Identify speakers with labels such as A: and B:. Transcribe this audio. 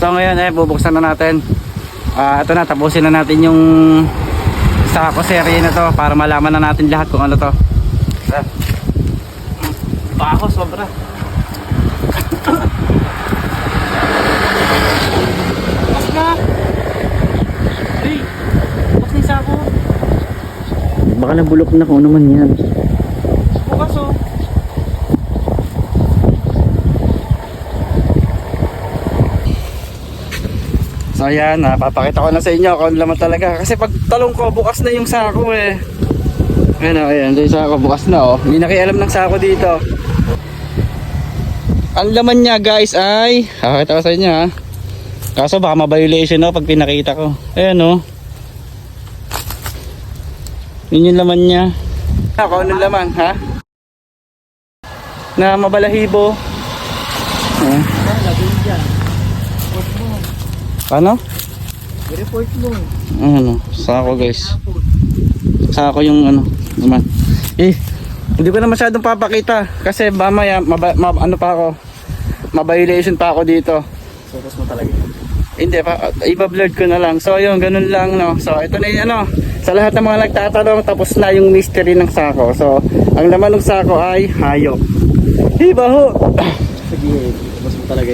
A: So ngayon bubuksan na natin. Ito na, tapusin na natin yung sako serye na to para malaman na natin lahat kung ano to. Bako sobra. Bukas na. Hey, bukas na yung sako. Baka nabulok na kung ano man yan. Bukas oh. So ayan, papakita ko na sa inyo kung laman talaga. Kasi pag talong ko, bukas na yung sako eh. Ayan o, ayan, yung sako bukas na oh. Hindi nakialam ng sako dito. Ang laman niya guys ay, pakita ko sa inyo ha. Kaso baka ma-violation pag pinakita ko. Ayan o. Yun yung laman niya. Kung anong laman ha? Na mabalahibo. Ano?
B: I-report mo.
A: Ano? Sako guys. Sako yung ano naman. Hindi ko na masyadong papakita kasi mamaya ano pa ako, ma-violation pa ako dito.
B: Focus mo talaga.
A: Hindi pa, iba-blurred ko na lang. So yun, ganun lang no. So ito na yung ano, sa lahat ng mga nagtatanong, tapos na yung mystery ng sako. So ang laman ng sako ay hayop. Iba ho.
B: Sige, focus mo talaga.